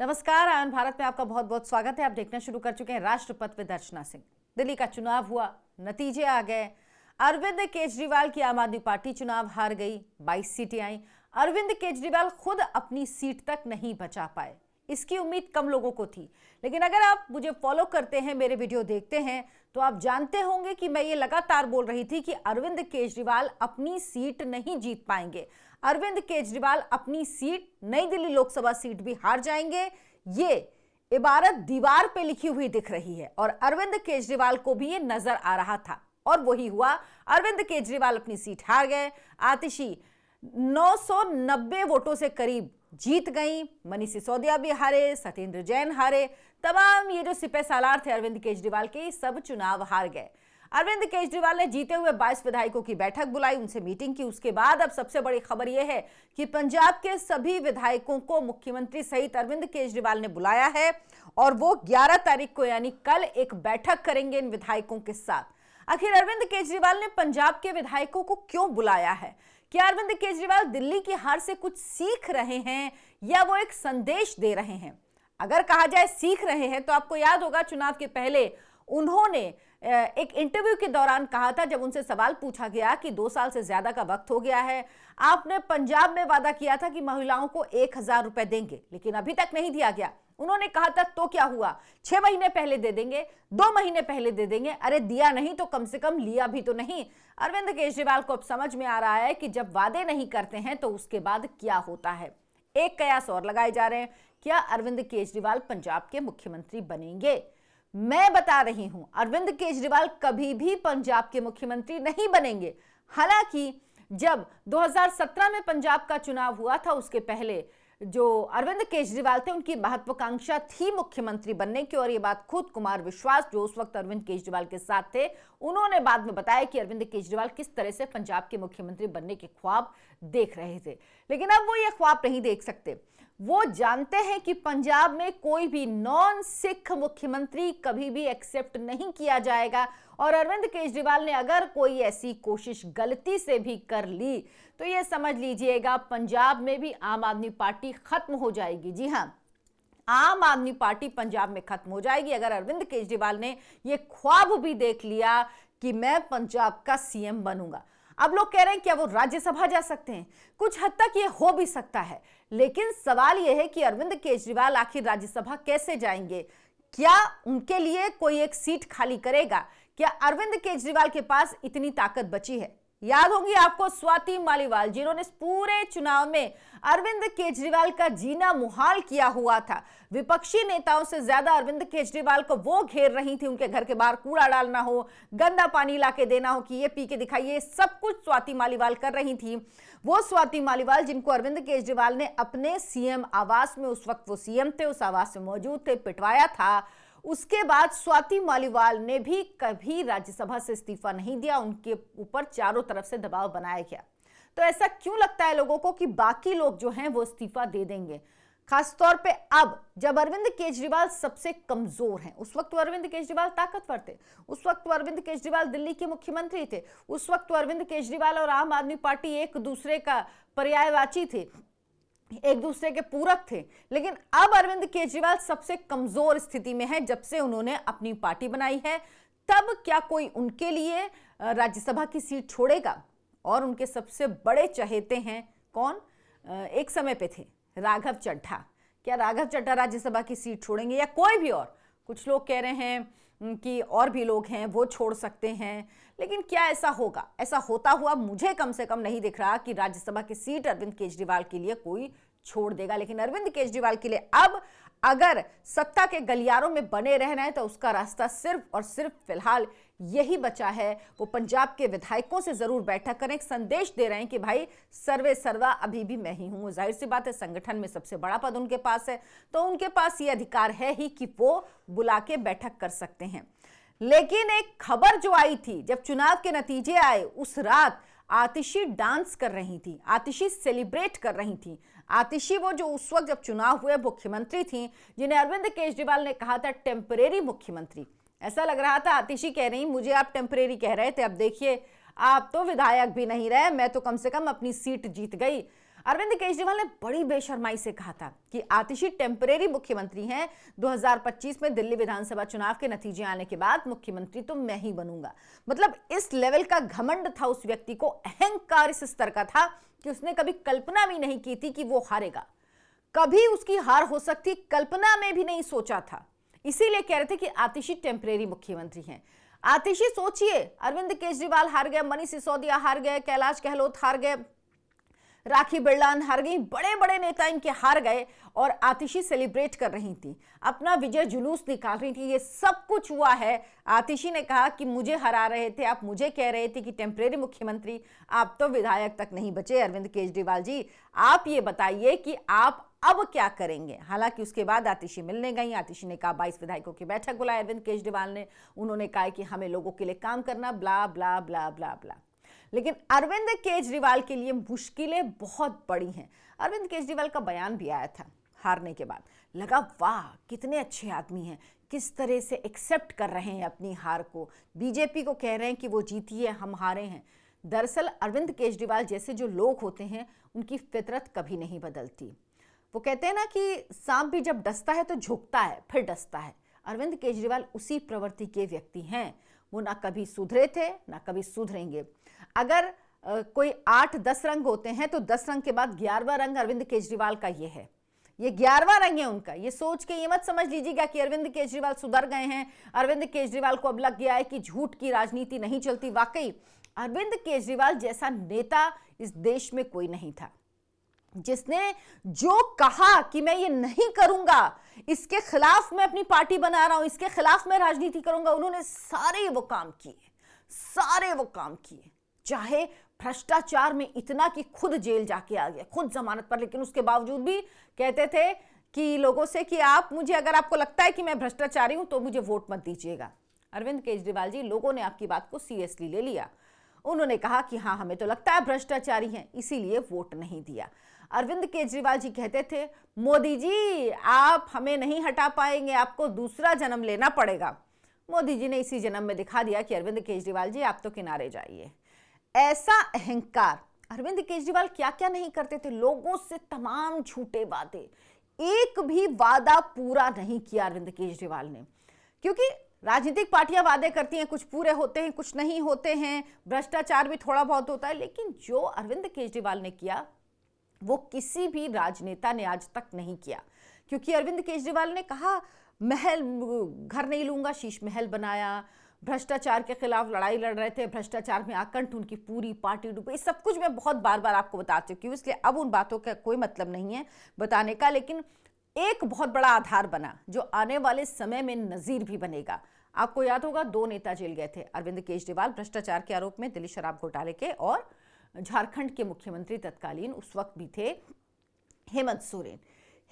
नमस्कार, आयन भारत में आपका बहुत बहुत स्वागत है। आप देखना शुरू कर चुके हैं राष्ट्रपति विद अर्चना सिंह। दिल्ली का चुनाव हुआ, नतीजे आ गए। अरविंद केजरीवाल की आम आदमी पार्टी चुनाव हार गई, 22 सीटें आई। अरविंद केजरीवाल खुद अपनी सीट तक नहीं बचा पाए, इसकी उम्मीद कम लोगों को थी। लेकिन अगर आप मुझे फॉलो करते हैं, मेरे वीडियो देखते हैं, तो आप जानते होंगे कि मैं ये लगातार बोल रही थी कि अरविंद केजरीवाल अपनी सीट नहीं जीत पाएंगे। अरविंद केजरीवाल अपनी सीट, नई दिल्ली लोकसभा सीट भी हार जाएंगे। ये इबारत दीवार पे लिखी हुई दिख रही है और अरविंद केजरीवाल को भी ये नजर आ रहा था और वही हुआ। अरविंद केजरीवाल अपनी सीट हार गए। आतिशी 990 वोटों से करीब जीत गई। मनीष सिसोदिया भी हारे, सत्येंद्र जैन हारे। तमाम ये जो सिपह सालार थे अरविंद केजरीवाल के, सब चुनाव हार गए। अरविंद केजरीवाल ने जीते हुए 22 विधायकों की बैठक बुलाई, उनसे मीटिंग की। उसके बाद अब सबसे बड़ी खबर यह है कि पंजाब के सभी विधायकों को मुख्यमंत्री सहित अरविंद केजरीवाल ने बुलाया है और वो 11 तारीख को यानी कल एक बैठक करेंगे इन विधायकों के साथ। आखिर अरविंद केजरीवाल ने पंजाब के विधायकों को क्यों बुलाया है? क्या अरविंद केजरीवाल दिल्ली की हार से कुछ सीख रहे हैं या वो एक संदेश दे रहे हैं? अगर कहा जाए सीख रहे हैं तो आपको याद होगा चुनाव के पहले उन्होंने एक इंटरव्यू के दौरान कहा था, जब उनसे सवाल पूछा गया कि 2 साल से ज्यादा का वक्त हो गया है, आपने पंजाब में वादा किया था कि महिलाओं को 1000 रुपए देंगे, लेकिन अभी तक नहीं दिया गया। उन्होंने कहा था तो क्या हुआ, 6 महीने पहले दे देंगे, 2 महीने पहले दे देंगे। अरे दिया नहीं तो कम से कम लिया भी तो नहीं। अरविंद केजरीवाल को अब समझ में आ रहा है कि जब वादे नहीं करते हैं तो उसके बाद क्या होता है। एक कयास और लगाए जा रहे हैं, क्या अरविंद केजरीवाल पंजाब के मुख्यमंत्री बनेंगे? मैं बता रही हूं, अरविंद केजरीवाल कभी भी पंजाब के मुख्यमंत्री नहीं बनेंगे। हालांकि जब 2017 में पंजाब का चुनाव हुआ था, उसके पहले जो अरविंद केजरीवाल थे उनकी महत्वाकांक्षा थी मुख्यमंत्री बनने की, और ये बात खुद कुमार विश्वास जो उस वक्त अरविंद केजरीवाल के साथ थे, उन्होंने बाद में बताया कि अरविंद केजरीवाल किस तरह से पंजाब के मुख्यमंत्री बनने के ख्वाब देख रहे थे। लेकिन अब वो ये ख्वाब नहीं देख सकते। वो जानते हैं कि पंजाब में कोई भी नॉन सिख मुख्यमंत्री कभी भी एक्सेप्ट नहीं किया जाएगा, और अरविंद केजरीवाल ने अगर कोई ऐसी कोशिश गलती से भी कर ली तो ये समझ लीजिएगा पंजाब में भी आम आदमी पार्टी खत्म हो जाएगी। जी हां, आम आदमी पार्टी पंजाब में खत्म हो जाएगी अगर अरविंद केजरीवाल ने यह ख्वाब भी देख लिया कि मैं पंजाब का सीएम बनूंगा। अब लोग कह रहे हैं क्या वो राज्यसभा जा सकते हैं? कुछ हद तक ये हो भी सकता है, लेकिन सवाल यह है कि अरविंद केजरीवाल आखिर राज्यसभा कैसे जाएंगे? क्या उनके लिए कोई एक सीट खाली करेगा? क्या अरविंद केजरीवाल के पास इतनी ताकत बची है? याद होगी आपको स्वाति मालीवाल, जिन्होंने इस पूरे चुनाव में अरविंद केजरीवाल का जीना मुहाल किया हुआ था। विपक्षी नेताओं से ज्यादा अरविंद केजरीवाल को वो घेर रही थी, उनके घर के बाहर कूड़ा डालना हो, गंदा पानी लाके देना हो कि ये पी के दिखाइए, सब कुछ स्वाति मालीवाल कर रही थी। वो स्वाति मालीवाल जिनको अरविंद केजरीवाल ने अपने सीएम आवास में, उस वक्त वो सीएम थे, उस आवास में मौजूद थे, पिटवाया था। उसके बाद स्वाति मालीवाल ने भी कभी राज्यसभा से इस्तीफा नहीं दिया, उनके ऊपर चारों तरफ से दबाव बनाया गया। तो ऐसा क्यों लगता है लोगों को कि बाकी लोग जो हैं वो इस्तीफा दे देंगे? खासतौर पे अब जब अरविंद केजरीवाल सबसे कमजोर हैं। उस वक्त तो अरविंद केजरीवाल ताकतवर थे, उस वक्त तो अरविंद केजरीवाल दिल्ली के मुख्यमंत्री थे, उस वक्त तो अरविंद केजरीवाल और आम आदमी पार्टी एक दूसरे का पर्यायवाची थे, एक दूसरे के पूरक थे। लेकिन अब अरविंद केजरीवाल सबसे कमजोर स्थिति में है जब से उन्होंने अपनी पार्टी बनाई है। तब क्या कोई उनके लिए राज्यसभा की सीट छोड़ेगा? और उनके सबसे बड़े चहेते हैं कौन? एक समय पे थे राघव चड्ढा। क्या राघव चड्ढा राज्यसभा की सीट छोड़ेंगे या कोई भी और? कुछ लोग कह रहे हैं कि और भी लोग हैं वो छोड़ सकते हैं, लेकिन क्या ऐसा होगा? ऐसा होता हुआ मुझे कम से कम नहीं दिख रहा कि राज्यसभा की सीट अरविंद केजरीवाल के लिए कोई छोड़ देगा। लेकिन अरविंद केजरीवाल के लिए अब अगर सत्ता के गलियारों में बने रहना है तो उसका रास्ता सिर्फ और सिर्फ फिलहाल यही बचा है। वो पंजाब के विधायकों से जरूर बैठक करें, एक संदेश दे रहे हैं कि भाई सर्वे सर्वा अभी भी मैं ही हूं। जाहिर सी बात है, संगठन में सबसे बड़ा पद उनके पास है, तो उनके पास ये अधिकार है ही कि वो बुला के बैठक कर सकते हैं। लेकिन एक खबर जो आई थी जब चुनाव के नतीजे आए, उस रात आतिशी डांस कर रही थी, आतिशी सेलिब्रेट कर रही थी। आतिशी वो जो उस वक्त जब चुनाव हुए मुख्यमंत्री थी, जिन्हें अरविंद केजरीवाल ने कहा था टेम्परेरी मुख्यमंत्री। ऐसा लग रहा था आतिशी कह रही मुझे आप टेम्परेरी कह रहे थे, अब देखिए आप तो विधायक भी नहीं रहे, मैं तो कम से कम अपनी सीट जीत गई। अरविंद केजरीवाल ने बड़ी बेशर्माई से कहा था कि आतिशी टेम्परेरी मुख्यमंत्री हैं। 2025 में दिल्ली विधानसभा चुनाव के नतीजे आने के बाद मुख्यमंत्री तो मैं ही बनूंगा। मतलब इस लेवल का घमंड था उस व्यक्ति को, अहंकार इस स्तर का था कि उसने कभी कल्पना भी नहीं की थी कि वो हारेगा, कभी उसकी हार हो सकती कल्पना में भी नहीं सोचा था। इसीलिए कह रहे थे कि आतिशी टेम्परेरी मुख्यमंत्री हैं। आतिशी सोचिए, अरविंद केजरीवाल हार गए, मनीष सिसोदिया हार गए, कैलाश गहलोत हार गए, राखी बिरलान हार गई, बड़े बड़े नेता इनके हार गए और आतिशी सेलिब्रेट कर रही थी, अपना विजय जुलूस निकाल रही थी। ये सब कुछ हुआ है। आतिशी ने कहा कि मुझे हरा रहे थे, आप मुझे कह रहे थे कि टेम्परेरी मुख्यमंत्री, आप तो विधायक तक नहीं बचे। अरविंद केजरीवाल जी, आप ये बताइए कि आप अब क्या करेंगे। हालांकि उसके बाद आतिशी मिलने गई। आतिशी ने कहा 22 विधायकों की बैठक बुलाई अरविंद केजरीवाल ने। उन्होंने कहा कि हमें लोगों के लिए काम करना, ब्ला ब्ला ब्ला ब्ला ब्ला। लेकिन अरविंद केजरीवाल के लिए मुश्किलें बहुत बड़ी हैं। अरविंद केजरीवाल का बयान भी आया था हारने के बाद, लगा वाह कितने अच्छे आदमी हैं, किस तरह से एक्सेप्ट कर रहे हैं अपनी हार को, बीजेपी को कह रहे हैं कि वो जीती है, हम हारे हैं। दरअसल अरविंद केजरीवाल जैसे जो लोग होते हैं उनकी फितरत कभी नहीं बदलती। वो कहते हैं ना कि सांप भी जब डसता है तो झुकता है, फिर डसता है। अरविंद केजरीवाल उसी प्रवृत्ति के व्यक्ति हैं। वो ना कभी सुधरे थे ना कभी सुधरेंगे। अगर कोई 8-10 रंग होते हैं तो 10 रंग के बाद 11वां रंग अरविंद केजरीवाल का ये है, ये 11वां रंग है उनका। ये सोच के ये मत समझ लीजिएगा कि अरविंद केजरीवाल सुधर गए हैं, अरविंद केजरीवाल को अब लग गया है कि झूठ की राजनीति नहीं चलती। वाकई अरविंद केजरीवाल जैसा नेता इस देश में कोई नहीं था, जिसने जो कहा कि मैं ये नहीं करूंगा, इसके खिलाफ मैं अपनी पार्टी बना रहा हूं, इसके खिलाफ मैं राजनीति करूंगा, उन्होंने सारे वो काम किए। चाहे भ्रष्टाचार में इतना कि खुद जेल जाके आ गया, खुद जमानत पर, लेकिन उसके बावजूद भी कहते थे कि लोगों से कि आप मुझे, अगर आपको लगता है कि मैं भ्रष्टाचारी हूं तो मुझे वोट मत दीजिएगा। अरविंद केजरीवाल जी, लोगों ने आपकी बात को सीरियसली ले लिया। उन्होंने कहा कि हाँ, हमें तो लगता है भ्रष्टाचारी हैं, इसीलिए वोट नहीं दिया। अरविंद केजरीवाल जी कहते थे, मोदी जी आप हमें नहीं हटा पाएंगे, आपको दूसरा जन्म लेना पड़ेगा। मोदी जी ने इसी जन्म में दिखा दिया कि अरविंद केजरीवाल जी आप तो किनारे जाइए। ऐसा अहंकार, अरविंद केजरीवाल क्या क्या नहीं करते थे, लोगों से तमाम झूठे वादे, एक भी वादा पूरा नहीं किया अरविंद केजरीवाल ने। क्योंकि राजनीतिक पार्टियां वादे करती हैं, कुछ पूरे होते हैं कुछ नहीं होते हैं, भ्रष्टाचार भी थोड़ा बहुत होता है, लेकिन जो अरविंद केजरीवाल ने किया वो किसी भी राजनेता ने आज तक नहीं किया। क्योंकि अरविंद केजरीवाल ने कहा महल घर नहीं लूंगा, शीश महल बनाया, भ्रष्टाचार के खिलाफ लड़ाई लड़ रहे थे, भ्रष्टाचार में आकंठ उनकी पूरी पार्टी डूबी। सब कुछ मैं बहुत बार बार आपको बता चुकी हूँ, इसलिए अब उन बातों का कोई मतलब नहीं है बताने का। लेकिन एक बहुत बड़ा आधार बना जो आने वाले समय में नजीर भी बनेगा। आपको याद होगा 2 नेता जेल गए थे, अरविंद केजरीवाल भ्रष्टाचार के आरोप में, दिल्ली शराब घोटाले के, और झारखंड के मुख्यमंत्री तत्कालीन उस वक्त भी थे हेमंत सोरेन।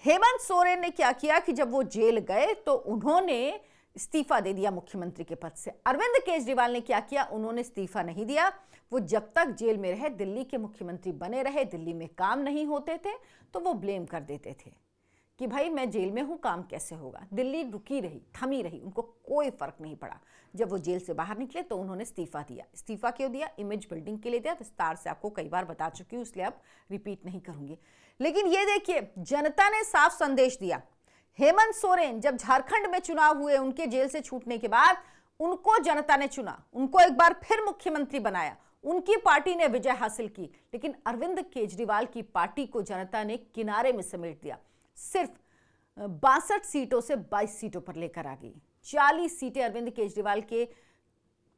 हेमंत सोरेन ने क्या किया कि जब वो जेल गए तो उन्होंने इस्तीफा दे दिया मुख्यमंत्री के पद से। अरविंद केजरीवाल ने क्या किया, उन्होंने इस्तीफा नहीं दिया। वो जब तक जेल में रहे दिल्ली के मुख्यमंत्री बने रहे, दिल्ली में काम नहीं होते थे तो वो ब्लेम कर देते थे कि भाई मैं जेल में हूं, काम कैसे होगा। दिल्ली रुकी रही, थमी रही, उनको कोई फर्क नहीं पड़ा। जब वो जेल से बाहर निकले तो उन्होंने इस्तीफा दिया। इस्तीफा क्यों दिया? इमेज बिल्डिंग के लिए दिया। विस्तार से आपको कई बार बता चुकी हूं, इसलिए अब रिपीट नहीं करूंगी। लेकिन ये देखिए, जनता ने साफ संदेश दिया। हेमंत सोरेन जब झारखंड में चुनाव हुए, उनके जेल से छूटने के बाद उनको जनता ने चुना, उनको एक बार फिर मुख्यमंत्री बनाया, उनकी पार्टी ने विजय हासिल की। लेकिन अरविंद केजरीवाल की पार्टी को जनता ने किनारे में समेट दिया। सिर्फ 62 सीटों से 22 सीटों पर लेकर आ गई। 40 सीटें अरविंद केजरीवाल के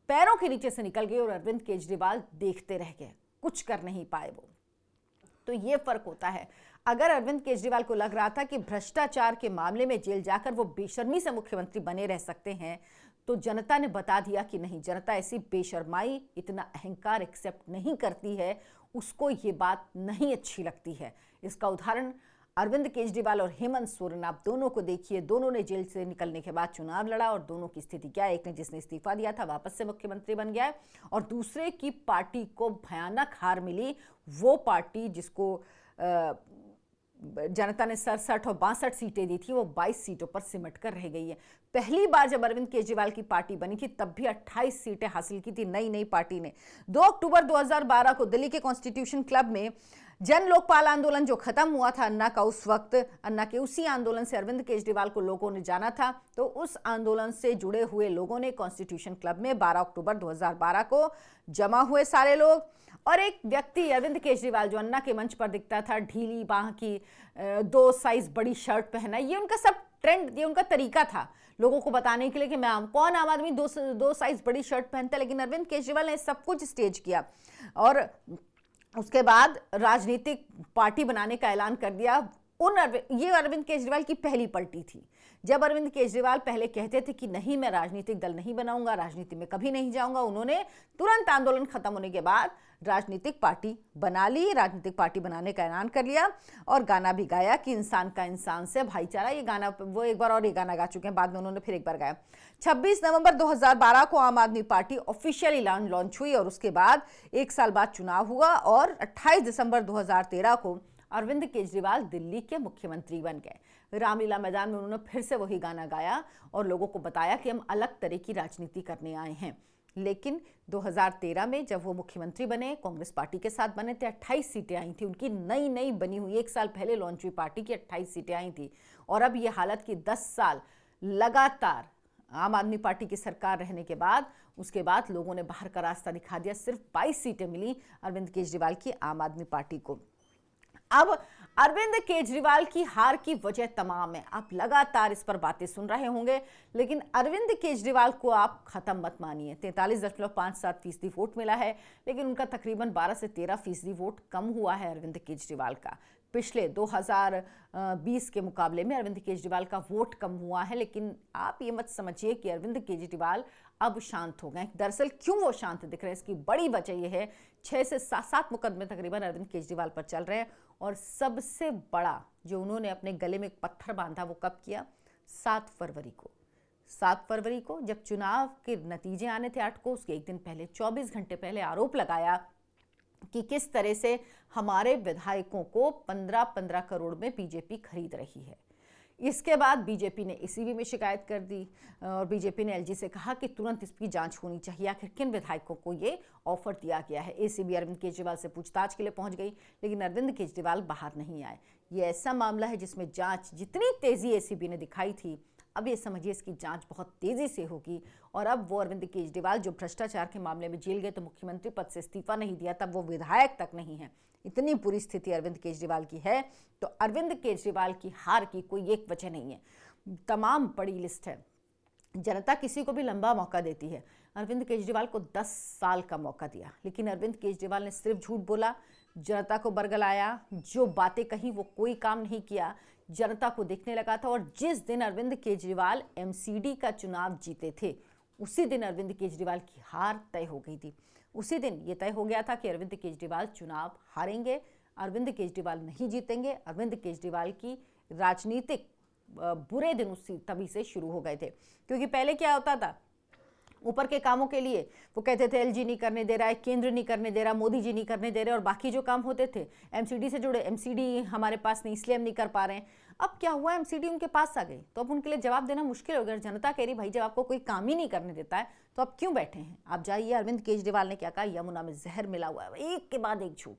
पैरों के नीचे से निकल गई और अरविंद केजरीवाल देखते रह गए, कुछ कर नहीं पाए वो। तो ये फर्क होता है। अगर अरविंद केजरीवाल को लग रहा था कि भ्रष्टाचार के मामले में जेल जाकर वो बेशर्मी से मुख्यमंत्री बने रह सकते हैं, तो जनता ने बता दिया कि नहीं, जनता ऐसी बेशर्माई, इतना अहंकार एक्सेप्ट नहीं करती है, उसको ये बात नहीं अच्छी लगती है। इसका उदाहरण अरविंद केजरीवाल और हेमंत सोरेन, आप दोनों को देखिए। दोनों ने जेल से निकलने के बाद चुनाव लड़ा और दोनों की स्थिति क्या है? एक ने, जिसने इस्तीफा दिया था, वापस से मुख्यमंत्री बन गया है, और दूसरे की पार्टी को भयानक हार मिली। वो पार्टी जिसको जनता ने 67 और 62 सीटें दी थी, वो 22 सीटों पर सिमट कर रह गई है। पहली बार जब अरविंद केजरीवाल की पार्टी बनी थी तब भी 28 सीटें हासिल की थी नई पार्टी ने। 2 अक्टूबर 2012 को दिल्ली के कॉन्स्टिट्यूशन क्लब में जन लोकपाल आंदोलन जो खत्म हुआ था अन्ना का, उस वक्त अन्ना के उसी आंदोलन से अरविंद केजरीवाल को लोगों ने जाना था। तो उस आंदोलन से जुड़े हुए लोगों ने कॉन्स्टिट्यूशन क्लब में 12 अक्टूबर 2012 को जमा हुए सारे लोग, और एक व्यक्ति अरविंद केजरीवाल जो अन्ना के मंच पर दिखता था, ढीली बाह की 2 साइज बड़ी शर्ट पहना, ये उनका सब ट्रेंड, ये उनका तरीका था लोगों को बताने के लिए कि मैं कौन आम आदमी 2 साइज बड़ी शर्ट पहनता है। लेकिन अरविंद केजरीवाल ने सब कुछ स्टेज किया और उसके बाद राजनीतिक पार्टी बनाने का ऐलान कर दिया। ये अरविंद केजरीवाल की पहली पलटी थी। जब अरविंद केजरीवाल पहले कहते थे कि नहीं, मैं राजनीतिक दल नहीं बनाऊंगा, राजनीति में कभी नहीं जाऊंगा, उन्होंने तुरंत आंदोलन खत्म होने के बाद राजनीतिक पार्टी बना ली, राजनीतिक पार्टी बनाने का ऐलान कर लिया और गाना भी गाया कि इंसान का इंसान से भाईचारा। ये गाना वो एक बार और ये गाना गा चुके हैं, बाद में उन्होंने फिर एक बार गाया। 26 नवंबर 2012 को आम आदमी पार्टी ऑफिशियली लॉन्च हुई और उसके बाद 1 साल बाद चुनाव हुआ और 28 दिसंबर 2013 को अरविंद केजरीवाल दिल्ली के मुख्यमंत्री बन गए। रामलीला मैदान में उन्होंने फिर से वही गाना गाया और लोगों को बताया कि हम अलग तरह की राजनीति करने आए हैं। लेकिन 2013 में जब वो मुख्यमंत्री बने, कांग्रेस पार्टी के साथ बने थे, 28 सीटें आई थी उनकी, नई बनी हुई 1 साल पहले लॉन्च हुई पार्टी की 28 सीटें आई थी। और अब ये हालत कि 10 साल लगातार आम आदमी पार्टी की सरकार रहने के बाद, उसके बाद लोगों ने बाहर का रास्ता दिखा दिया। सिर्फ 22 सीटें मिली अरविंद केजरीवाल की आम आदमी पार्टी को। अब अरविंद केजरीवाल की हार की वजह तमाम है, आप लगातार इस पर बातें सुन रहे होंगे, लेकिन अरविंद केजरीवाल को आप खत्म मत मानिए। 43.57% वोट मिला है, लेकिन उनका तकरीबन 12 से 13% वोट कम हुआ है अरविंद केजरीवाल का। पिछले 2020 के मुकाबले में अरविंद केजरीवाल का वोट कम हुआ है, लेकिन आप ये मत समझिए कि अरविंद केजरीवाल अब शांत हो गए। दरअसल क्यों वो शांत दिख रहे हैं, इसकी बड़ी वजह यह है 6 से 7 मुकदमे तकरीबन अरविंद केजरीवाल पर चल रहे हैं। और सबसे बड़ा जो उन्होंने अपने गले में एक पत्थर बांधा, वो कब किया? 7 फरवरी को। 7 फरवरी को जब चुनाव के नतीजे आने थे 8 को, उसके एक दिन पहले 24 घंटे पहले आरोप लगाया कि किस तरह से हमारे विधायकों को 15-15 करोड़ में बीजेपी खरीद रही है। इसके बाद बीजेपी ने एसीबी में शिकायत कर दी और बीजेपी ने एलजी से कहा कि तुरंत इसकी जांच होनी चाहिए, आखिर किन विधायकों को ये ऑफर दिया गया है। एसीबी अरविंद केजरीवाल से पूछताछ के लिए पहुंच गई, लेकिन अरविंद केजरीवाल बाहर नहीं आए। ये ऐसा मामला है जिसमें जांच जितनी तेजी एसीबी ने दिखाई थी, अब ये समझिए इसकी जांच बहुत तेजी से होगी। और अब वो अरविंद केजरीवाल जो भ्रष्टाचार के मामले में जेल गए, तो मुख्यमंत्री पद से इस्तीफा नहीं दिया, तब वो विधायक तक नहीं है। इतनी बुरी स्थिति अरविंद केजरीवाल की है। तो अरविंद केजरीवाल की हार की कोई एक वजह नहीं है, तमाम बड़ी लिस्ट है। जनता किसी को भी लंबा मौका देती है, अरविंद केजरीवाल को 10 साल का मौका दिया, लेकिन अरविंद केजरीवाल ने सिर्फ झूठ बोला, जनता को बरगलाया, जो बातें कही वो कोई काम नहीं किया। जनता को दिखने लगा था। और जिस दिन अरविंद केजरीवाल एमसीडी का चुनाव जीते थे, उसी दिन अरविंद केजरीवाल की हार तय हो गई थी। उसी दिन ये तय हो गया था कि अरविंद केजरीवाल चुनाव हारेंगे, अरविंद केजरीवाल नहीं जीतेंगे। अरविंद केजरीवाल की राजनीतिक बुरे दिन उसी तभी से शुरू हो गए थे। क्योंकि पहले क्या होता था, ऊपर के कामों के लिए वो कहते थे एलजी नहीं करने दे रहा है, केंद्र नहीं करने दे रहा, मोदी जी नहीं करने दे रहे, और बाकी जो काम होते थे एमसीडी से जुड़े, एमसीडी हमारे पास नहीं इसलिए हम नहीं कर पा रहे हैं। अब क्या हुआ, एमसीडी उनके पास आ गई, तो अब उनके लिए जवाब देना मुश्किल हो गया। जनता कह रही भाई जब आपको कोई काम ही नहीं करने देता है तो आप क्यों बैठे हैं, आप जाइए। अरविंद केजरीवाल ने क्या कहा, यमुना में जहर मिला हुआ है, एक के बाद एक झूठ।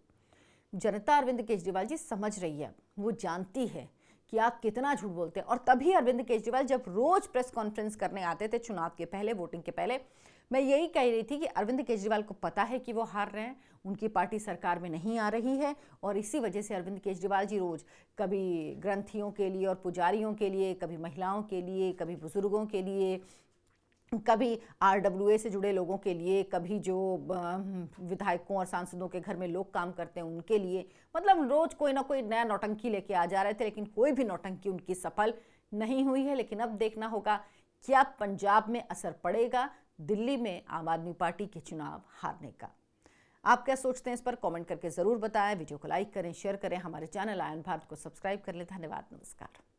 जनता अरविंद केजरीवाल जी समझ रही है, वो जानती है कि आप कितना झूठ बोलते हैं। और तभी अरविंद केजरीवाल जब रोज प्रेस कॉन्फ्रेंस करने आते थे चुनाव के पहले, वोटिंग के पहले, मैं यही कह रही थी कि अरविंद केजरीवाल को पता है कि वो हार रहे हैं, उनकी पार्टी सरकार में नहीं आ रही है, और इसी वजह से अरविंद केजरीवाल जी रोज कभी ग्रंथियों के लिए और पुजारियों के लिए, कभी महिलाओं के लिए, कभी बुजुर्गों के लिए, कभी आरडब्ल्यूए से जुड़े लोगों के लिए, कभी जो विधायकों और सांसदों के घर में लोग काम करते हैं उनके लिए, मतलब रोज कोई ना कोई नया नौटंकी लेके आ जा रहे थे। लेकिन कोई भी नौटंकी उनकी सफल नहीं हुई है। लेकिन अब देखना होगा क्या पंजाब में असर पड़ेगा दिल्ली में आम आदमी पार्टी के चुनाव हारने का। आप क्या सोचते हैं इस पर कमेंट करके जरूर बताएं। वीडियो को लाइक करें, शेयर करें, हमारे चैनल आयन भारत को सब्सक्राइब कर लें। धन्यवाद, नमस्कार।